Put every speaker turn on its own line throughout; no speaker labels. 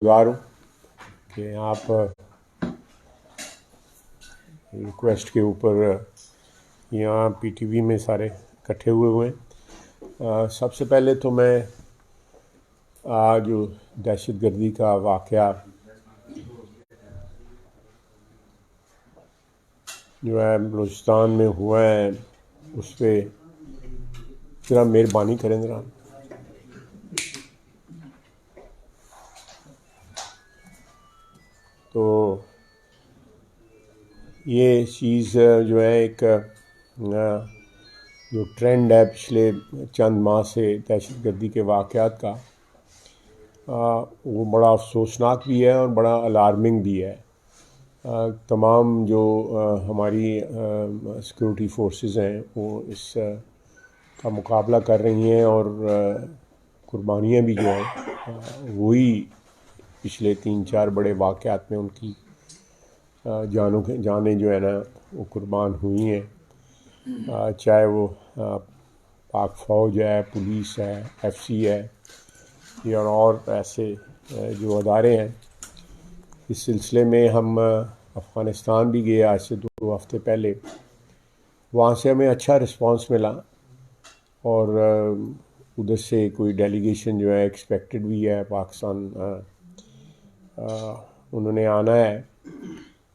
शुक्रगुजार हूँ कि आप रिक्वेस्ट के ऊपर यहाँ पीटीवी में सारे इकट्ठे हुए हैं। सबसे पहले तो मैं आज जो दहशतगर्दी का वाक़या जो है बलूचिस्तान में हुआ है उस पर ज़रा मेहरबानी करें ज़रा। तो ये चीज़ जो है एक जो ट्रेंड है पिछले चंद माह से दहशतगर्दी के वाक़यात का, वो बड़ा अफसोसनाक भी है और बड़ा अलार्मिंग भी है। तमाम जो हमारी सिक्योरिटी फोर्सेस हैं वो इस का मुकाबला कर रही हैं और कुर्बानियाँ भी जो हैं वही पिछले 3-4 बड़े वाक़यात में उनकी जानें जो है ना वो कुर्बान हुई हैं। चाहे वो पाक फ़ौज है, पुलिस है, एफसी है या और ऐसे जो अदारे हैं। इस सिलसिले में हम अफ़गानिस्तान भी गए आज से 2 हफ़्ते पहले। वहाँ से हमें अच्छा रिस्पांस मिला और उधर से कोई डेलीगेशन जो है एक्सपेक्टेड भी है पाकिस्तान, उन्होंने आना है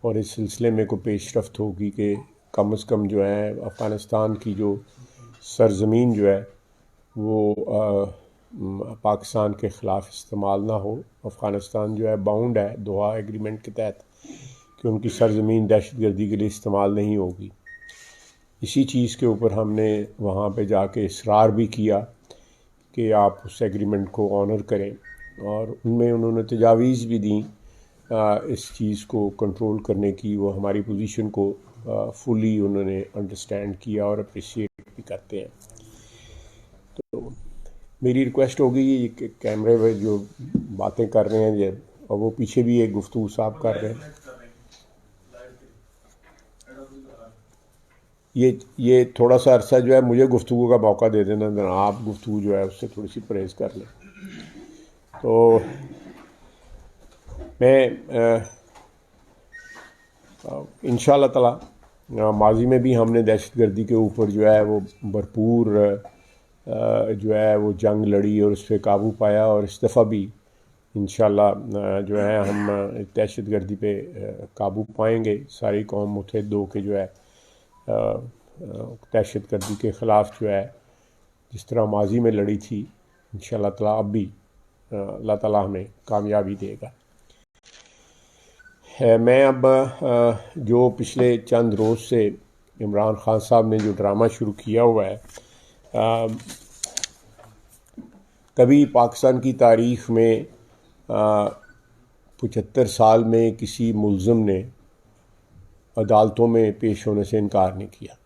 और इस सिलसिले में कोई पेशरफ्त होगी कि कम से कम जो है अफ़गानिस्तान की जो सरज़मीन जो है वो पाकिस्तान के ख़िलाफ़ इस्तेमाल ना हो। अफ़गानिस्तान जो है बाउंड है दोहा एग्रीमेंट के तहत कि उनकी सरज़मीन दहशतगर्दी के लिए इस्तेमाल नहीं होगी। इसी चीज़ के ऊपर हमने वहाँ पे जाके इसरार भी किया कि आप उस एग्रीमेंट को ऑनर करें और उनमें उन्होंने तजावीज़ भी दी इस चीज़ को कंट्रोल करने की। वो हमारी पोजीशन को फुली उन्होंने अंडरस्टैंड किया और अप्रिशिएट भी करते हैं। तो मेरी रिक्वेस्ट होगी ये कैमरे में जो बातें कर रहे हैं ये, और वो पीछे भी एक गुफ्तगू साहब कर रहे हैं, ये थोड़ा सा अरसा जो है मुझे गुफ्तगू का मौका दे देना जरा। आप गुफ्तगू जो है उससे थोड़ी सी परहेज़ कर लें। तो मैं इंशाअल्लाह ताला माजी में भी हमने दहशतगर्दी के ऊपर जो है वो भरपूर जो है वो जंग लड़ी और उस पर काबू पाया और इस दफ़ा भी इंशाअल्लाह जो है हम दहशतगर्दी पे काबू पाएंगे। सारी कौम मुत्तहिद होकर जो है दहशतगर्दी के ख़िलाफ़ जो है जिस तरह माजी में लड़ी थी इंशाअल्लाह ताला अब भी अल्लाह ताला हमें कामयाबी देगा। मैं अब जो पिछले चंद रोज़ से इमरान ख़ान साहब ने जो ड्रामा शुरू किया हुआ है, कभी पाकिस्तान की तारीख़ में 75 साल में किसी मुल्ज़िम ने अदालतों में पेश होने से इनकार नहीं किया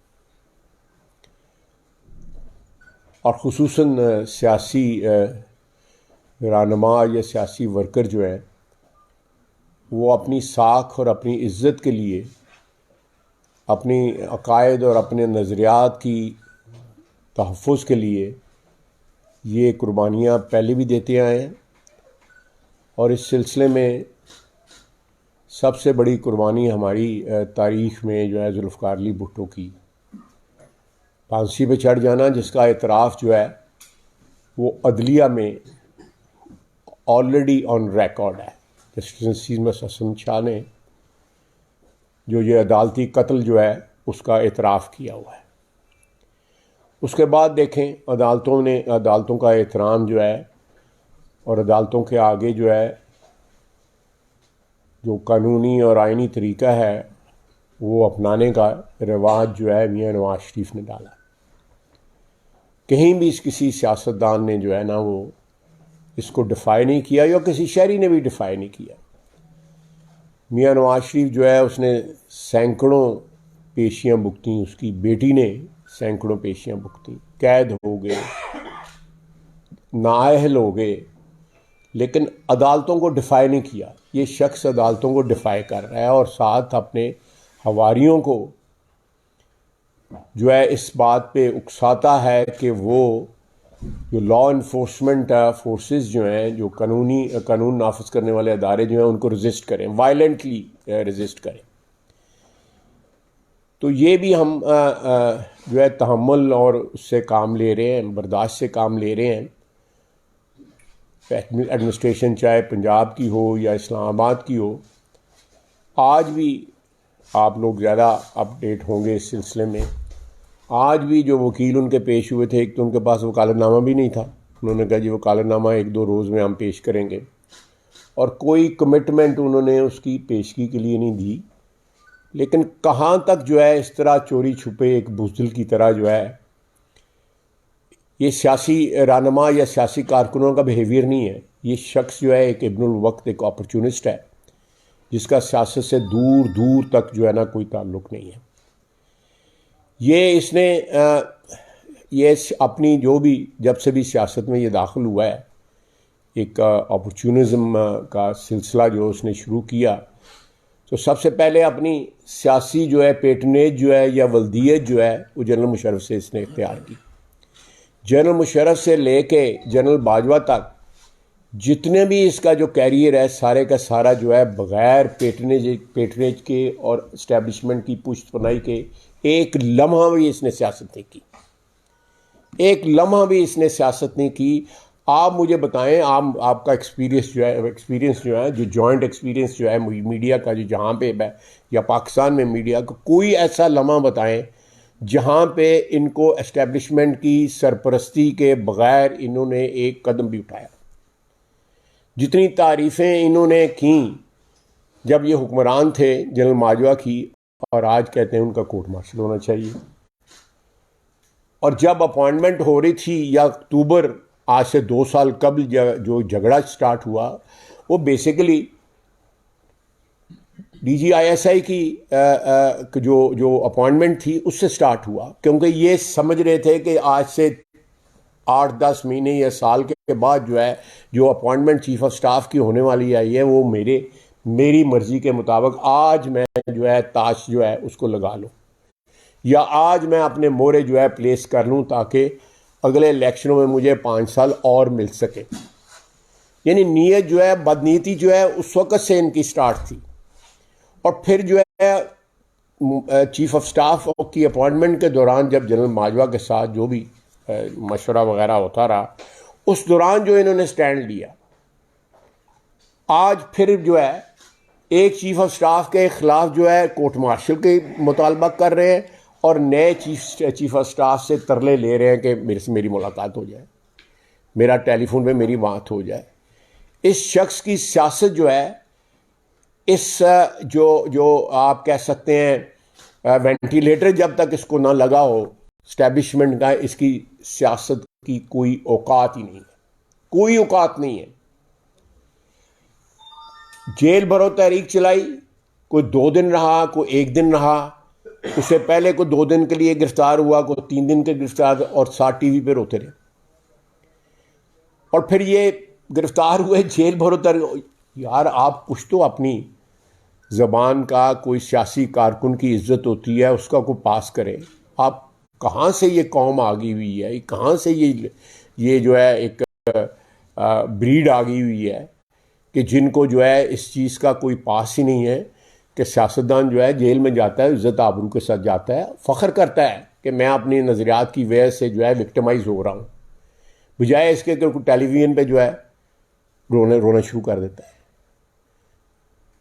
और ख़ुसूसन सियासी रहनुमा या सियासी वर्कर जो है वो अपनी साख और अपनी इज़्ज़त के लिए अपनी अकायद और अपने नज़रियात की तहफ़्फ़ुज़ के लिए ये कुर्बानियाँ पहले भी देते आए हैं। और इस सिलसिले में सबसे बड़ी कुर्बानी हमारी तारीख़ में जो है ज़ुल्फ़िकार अली भुट्टो की फांसी पे चढ़ जाना, जिसका एतराफ़ जो है वो अदलिया में ऑलरेडी ऑन रिकॉर्ड है। जस्टिस सीमस हसन शाह ने जो ये अदालती कत्ल जो है उसका एतराफ़ किया हुआ है। उसके बाद देखें अदालतों का एहतराम जो है और अदालतों के आगे जो है जो कानूनी और आइनी तरीक़ा है वो अपनाने का रिवाज जो है मियां नवाज शरीफ ने डाला। कहीं भी किसी सियासतदान ने जो है ना वो इसको डिफ़ाई नहीं किया या किसी शहरी ने भी डिफ़ाई नहीं किया। मियां नवाज शरीफ जो है उसने सैकड़ों पेशियाँ भुगती, उसकी बेटी ने सैकड़ों पेशियाँ भुगती, कैद हो गए, नाअहल हो गए, लेकिन अदालतों को डिफ़ाई नहीं किया। ये शख्स अदालतों को डिफ़ाई कर रहा है और साथ अपने हवारियों को जो है इस बात पे उकसाता है कि वो जो लॉ इन्फोर्समेंट फोर्सेस जो हैं, जो कानून नाफिज करने वाले अदारे जो हैं, उनको रजिस्ट करें, वायलेंटली रजिस्ट करें। तो ये भी हम जो है तहम्मुल और उससे काम ले रहे हैं, बर्दाश्त से काम ले रहे हैं। एडमिनिस्ट्रेशन चाहे पंजाब की हो या इस्लामाबाद की हो, आज भी आप लोग ज़्यादा अपडेट होंगे इस सिलसिले में। आज भी जो वकील उनके पेश हुए थे, एक तो उनके पास वकालतनामा भी नहीं था। उन्होंने कहा जी वकालतनामा 1-2 रोज़ में हम पेश करेंगे, और कोई कमिटमेंट उन्होंने उसकी पेशगी के लिए नहीं दी। लेकिन कहाँ तक जो है इस तरह चोरी छुपे एक बुज़दिल की तरह जो है, ये सियासी रहनुमा या सियासी कारकुनों का बिहेवियर नहीं है। ये शख्स जो है एक इब्नुल वक्त, एक अपॉर्चुनिस्ट है, जिसका सियासत से दूर दूर तक जो है ना कोई ताल्लुक़ नहीं है। ये इसने ये अपनी जो भी, जब से भी सियासत में ये दाखिल हुआ है, एक अपॉर्चुनिज़म का सिलसिला जो उसने शुरू किया, तो सबसे पहले अपनी सियासी जो है पेटनेज जो है या वल्दियत जो है वो जनरल मुशर्रफ से इसने इख्तियार की। जनरल मुशर्रफ से लेके जनरल बाजवा तक जितने भी इसका जो कैरियर है, सारे का सारा जो है बग़ैर पेटनेज के और इस्टेब्लिशमेंट की पुश्तपनाही के एक लम्हा भी इसने सियासत नहीं की। एक लम्हा भी इसने सियासत नहीं की। आप मुझे बताएं, आपका एक्सपीरियंस जो है जो जॉइंट एक्सपीरियंस जो है मीडिया का, जो जहाँ पे या पाकिस्तान में मीडिया का, कोई ऐसा लम्हा बताएं जहाँ पे इनको एस्टेब्लिशमेंट की सरपरस्ती के बग़ैर इन्होंने एक कदम भी उठाया। जितनी तारीफ़ें इन्होंने की जब ये हुक्मरान थे जनरल बाजवा की, और आज कहते हैं उनका कोर्ट मार्शल होना चाहिए। और जब अपॉइंटमेंट हो रही थी, या अक्टूबर आज से 2 साल कबल जो झगड़ा स्टार्ट हुआ, वो बेसिकली DGISI की जो अपॉइंटमेंट थी उससे स्टार्ट हुआ, क्योंकि ये समझ रहे थे कि आज से 8-10 महीने या साल के बाद जो है जो अपॉइंटमेंट चीफ ऑफ स्टाफ की होने वाली आई है, वो मेरी मर्ज़ी के मुताबिक आज मैं जो है ताश जो है उसको लगा लूँ, या आज मैं अपने मोहरे जो है प्लेस कर लूँ, ताकि अगले इलेक्शनों में मुझे 5 साल और मिल सके। यानी नीयत जो है, बदनीति जो है उस वक़्त से इनकी स्टार्ट थी। और फिर जो है चीफ ऑफ स्टाफ की अपॉइंटमेंट के दौरान जब जनरल बाजवा के साथ जो भी मशवरा वगैरह होता रहा, उस दौरान जो इन्होंने स्टैंड लिया, आज फिर जो है एक चीफ ऑफ स्टाफ के ख़िलाफ़ जो है कोर्ट मार्शल के मुतालबा कर रहे हैं, और नए चीफ ऑफ स्टाफ से तरले ले रहे हैं कि मेरे से मेरी मुलाकात हो जाए, मेरा टेलीफोन पे मेरी बात हो जाए। इस शख्स की सियासत जो है, इस जो आप कह सकते हैं वेंटिलेटर जब तक इसको ना लगा हो इस्टेब्लिशमेंट का, इसकी सियासत की कोई औकात ही नहीं है, कोई औकात नहीं है। जेल भरो तहरीक चलाई, कोई 2 दिन रहा, कोई 1 दिन रहा, उससे पहले को 2 दिन के लिए गिरफ्तार हुआ, को 3 दिन के गिरफ्तार, और साथ टीवी पे रोते रहे। और फिर ये गिरफ्तार हुए, जेल भरो तहरीक। यार आप कुछ तो अपनी ज़बान का, कोई सियासी कारकुन की इज्जत होती है, उसका को पास करें। आप कहाँ से ये कौम आ गई हुई है, कहाँ से ये जो है एक ब्रीड आ गई हुई है कि जिनको जो है इस चीज़ का कोई पास ही नहीं है कि सियासतदान जो है जेल में जाता है, इज़्ज़त आबरू के साथ जाता है, फ़ख्र करता है कि मैं अपनी नज़रियात की वजह से जो है विक्टिमाइज हो रहा हूँ, बजाय इसके कि टेलीविज़न पे जो है रोना शुरू कर देता है।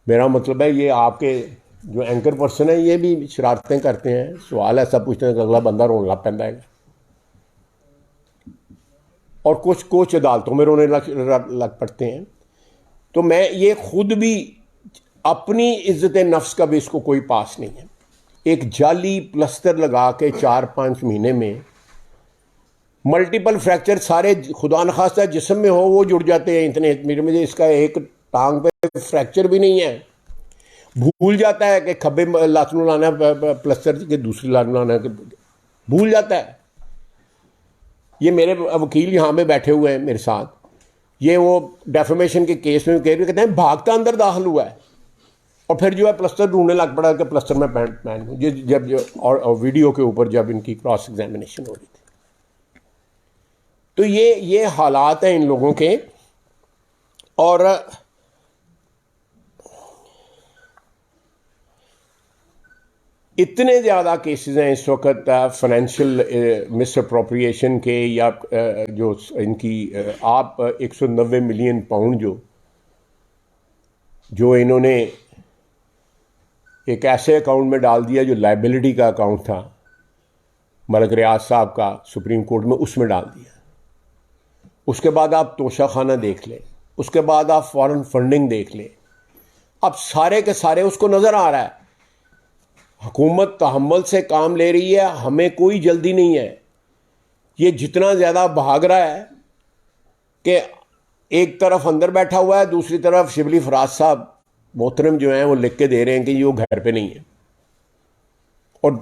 मेरा मतलब है ये आपके जो एंकर पर्सन है, ये भी शरारतें करते हैं, सवाल ऐसा पूछते हैं कि अगला बंदा रोने लग पैंदा है, और कुछ अदालतों में रोने लग पड़ते हैं। तो मैं ये खुद भी अपनी इज्जत नफ्स का भी इसको कोई पास नहीं है। एक जाली प्लस्तर लगा के 4-5 महीने में मल्टीपल फ्रैक्चर सारे खुदा न खास्ता जिस्म में हो वो जुड़ जाते हैं। इतने मेरे में इसका एक टांग पे फ्रैक्चर भी नहीं है। भूल जाता है कि खब्बे लात नूं लाना प्लस्तर के दूसरी लात नूं लाना, भूल जाता है। ये मेरे वकील यहाँ पे बैठे हुए हैं मेरे साथ, ये वो डेफेमेशन के केस में कहते हैं भागता अंदर दाखिल हुआ है, और फिर जो है प्लस्तर ढूंढने लग पड़ा कि प्लस्तर में पहन जब और वीडियो के ऊपर जब इनकी क्रॉस एग्जामिनेशन हो रही थी। तो ये हालात हैं इन लोगों के। और इतने ज़्यादा केसेस हैं इस वक्त फाइनेंशियल मिस अप्रोप्रिएशन के, या जो इनकी आप 190 मिलियन पाउंड जो इन्होंने एक ऐसे अकाउंट में डाल दिया जो लाइबिलिटी का अकाउंट था मलिक रियाज साहब का, सुप्रीम कोर्ट में उसमें डाल दिया। उसके बाद आप तोशाखाना देख लें, उसके बाद आप फॉरेन फंडिंग देख लें। अब सारे के सारे उसको नज़र आ रहा है हुकूमत तहम्मुल से काम ले रही है, हमें कोई जल्दी नहीं है। ये जितना ज़्यादा भाग रहा है कि एक तरफ अंदर बैठा हुआ है, दूसरी तरफ शिबली फराज साहब मोहतरम जो हैं वो लिख के दे रहे हैं कि ये वो घर पे नहीं है, और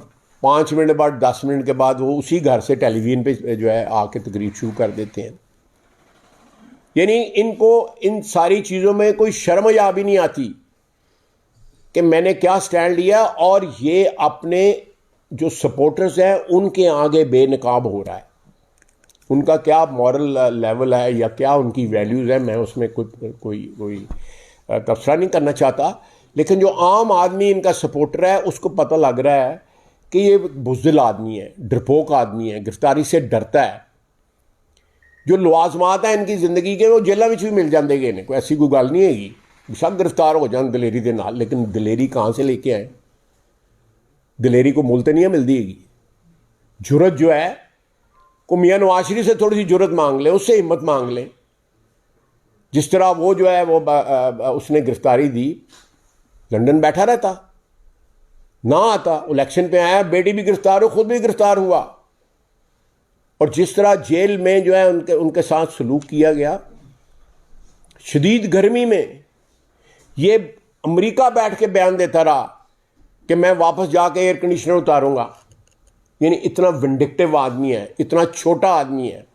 5 मिनट बाद 10 मिनट के बाद वो उसी घर से टेलीविजन पे जो है आके तकरीर शुरू कर देते हैं। यानी इनको इन सारी चीज़ों में कोई शर्म या भी नहीं आती कि मैंने क्या स्टैंड लिया, और ये अपने जो सपोर्टर्स हैं उनके आगे बेनकाब हो रहा है। उनका क्या मॉरल लेवल है या क्या उनकी वैल्यूज़ है, मैं उसमें कोई तबसरा नहीं करना चाहता, लेकिन जो आम आदमी इनका सपोर्टर है उसको पता लग रहा है कि ये बुज़दिल आदमी है, डरपोक आदमी है, गिरफ्तारी से डरता है। जो लवाजमात हैं इनकी ज़िंदगी के वो जेलों में भी मिल जाते हैं, इन्हें कोई ऐसी कोई गल नहीं हैगी, सब गिरफ्तार हो जाए दलेरी के नाल, लेकिन दलेरी कहाँ से लेके आए? दलेरी को मुल तो नहीं मिलती हैगी। जुरत जो है को मियाँ नवाज शरीफ से थोड़ी सी जुरत मांग ले, उससे हिम्मत मांग ले। जिस तरह वो जो है वो उसने गिरफ्तारी दी, लंदन बैठा रहता ना आता, इलेक्शन पे आया, बेटी भी गिरफ्तार हो, खुद भी गिरफ्तार हुआ। और जिस तरह जेल में जो है उनके साथ सलूक किया गया, शदीद गर्मी में ये अमेरिका बैठ के बयान देता रहा कि मैं वापस जाके एयर कंडीशनर उतारूंगा। यानी इतना विंडिक्टिव आदमी है, इतना छोटा आदमी है।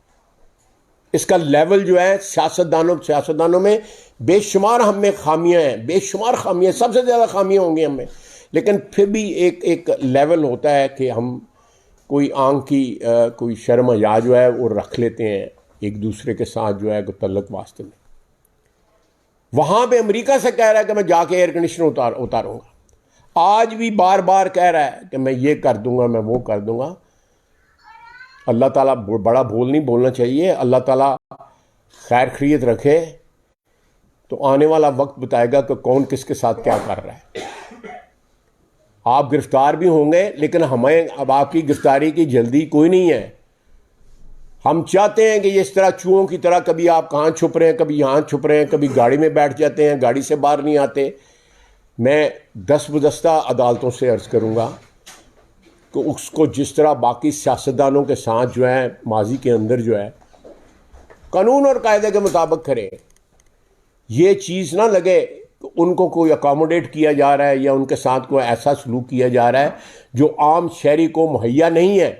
इसका लेवल जो है सियासतदानों में बेशुमार हम में खामियां हैं, बेशुमार खामियां, सबसे ज़्यादा खामियां होंगी हमें, लेकिन फिर भी एक लेवल होता है कि हम कोई आंख की कोई शर्म या जो है वो रख लेते हैं एक दूसरे के साथ जो है तल्लक वास्ते में। वहाँ पे अमेरिका से कह रहा है कि मैं जाके एयर कंडीशनर उतारूंगा। आज भी बार बार कह रहा है कि मैं ये कर दूंगा, मैं वो कर दूंगा। अल्लाह ताला बड़ा बोल नहीं बोलना चाहिए। अल्लाह ताला खैर खैरियत रखे तो आने वाला वक्त बताएगा कि कौन किसके साथ क्या कर रहा है। आप गिरफ्तार भी होंगे, लेकिन हमें अब आपकी गिरफ्तारी की जल्दी कोई नहीं है। हम चाहते हैं कि इस तरह चूहों की तरह कभी आप कहाँ छुप रहे हैं, कभी यहाँ छुप रहे हैं, कभी गाड़ी में बैठ जाते हैं, गाड़ी से बाहर नहीं आते। मैं दस्तबदस्ता अदालतों से अर्ज़ करूँगा कि उसको जिस तरह बाकी सियासतदानों के साथ जो है माजी के अंदर जो है कानून और कायदे के मुताबिक करें। ये चीज़ ना लगे कि उनको कोई अकोमोडेट किया जा रहा है या उनके साथ कोई ऐसा सलूक किया जा रहा है जो आम शहरी को मुहैया नहीं है।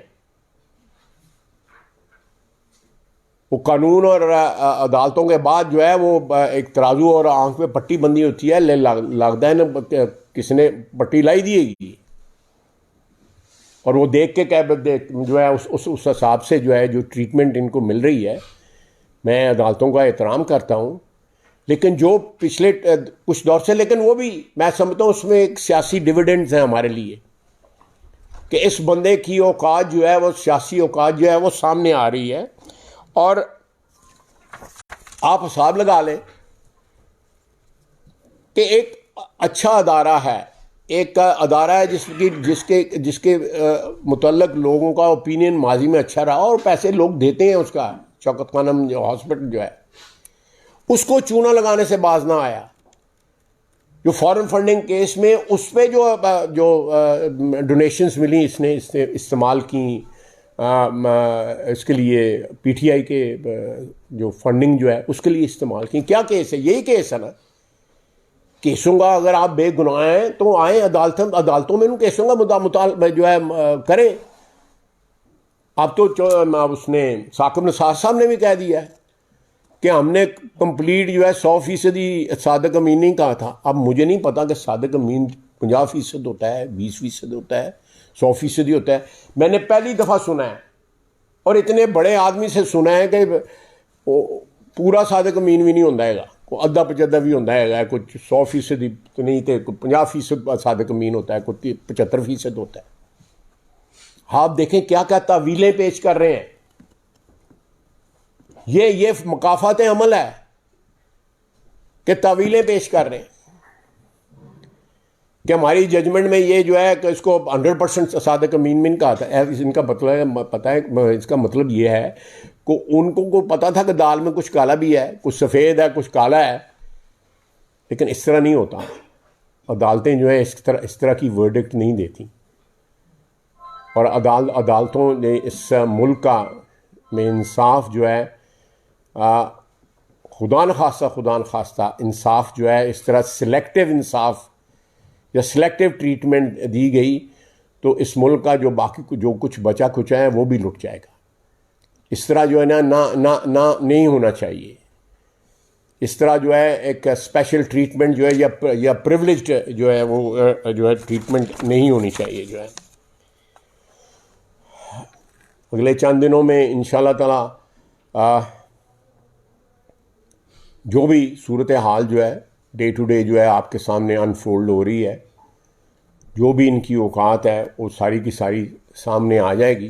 वो कानून और अदालतों के बाद जो है वो एक तराजू और आंख पे पट्टी बंदी होती है, लगता है ना किसने पट्टी लाई दी और वो देख के क्या जो है उस हिसाब से जो है जो ट्रीटमेंट इनको मिल रही है। मैं अदालतों का एहतराम करता हूँ, लेकिन जो पिछले कुछ दौर से, लेकिन वो भी मैं समझता हूँ उसमें एक सियासी डिविडेंड्स हैं हमारे लिए कि इस बंदे की औकात जो है वो सियासी औकात जो है वो सामने आ रही है। और आप हिसाब लगा लें कि एक अच्छा अदारा है, एक अदारा है जिसके मुतल्लक लोगों का ओपिनियन माजी में अच्छा रहा और पैसे लोग देते हैं उसका। शौकत खानम जो हॉस्पिटल जो है उसको चूना लगाने से बाज ना आया। जो फॉरेन फंडिंग केस में उस पर जो डोनेशंस मिली इसने इस्तेमाल की इसके लिए पीटीआई के जो फंडिंग जो है उसके लिए इस्तेमाल की। क्या केस है? यही केस है ना। केसों का अगर आप बेगुनाह हैं तो आए अदालतों में उन केसों का मुताल जो है करें। अब तो उसने साकिब निसार साहब ने भी कह दिया है कि हमने कंप्लीट जो है 100% सादिक अमीन नहीं कहा था। अब मुझे नहीं पता कि सादिक अमीन 50% होता है, 20% होता है, 100% होता है। मैंने पहली दफ़ा सुना है और इतने बड़े आदमी से सुना है कि पूरा सादक अमीन भी नहीं होता है, कोई अद्धा पचद्धा भी होता है, कुछ 100% तो नहीं तो 50% सादक अमीन होता है, कोई 75% होता है। आप देखें क्या क्या तावीलें पेश कर रहे हैं। ये मकाफात अमल है कि तावीलें पेश कर रहे हैं कि हमारी जजमेंट में ये जो है कि इसको 100% सादक अमीन में कहा था। इनका मतलब पता है, इसका मतलब ये है कि उनको को पता था कि दाल में कुछ काला भी है, कुछ सफ़ेद है, कुछ काला है, लेकिन इस तरह नहीं होता। अदालतें जो है इस तरह की वर्डिक्ट नहीं देती। और अदालतों ने इस मुल्क में इंसाफ जो है खुदा न खास्ता इंसाफ जो है इस तरह सिलेक्टिव इंसाफ या सिलेक्टिव ट्रीटमेंट दी गई तो इस मुल्क का जो बाकी जो कुछ बचा कुछ है वो भी लुट जाएगा। इस तरह जो है ना नहीं होना चाहिए। इस तरह जो है एक स्पेशल ट्रीटमेंट जो है या प्रिविलेज्ड जो है वो जो है ट्रीटमेंट नहीं होनी चाहिए। जो है अगले चंद दिनों में इंशाल्लाह ताला जो भी सूरत हाल जो है डे टू डे जो है आपके सामने अनफोल्ड हो रही है, जो भी इनकी औकात है वो सारी की सारी सामने आ जाएगी।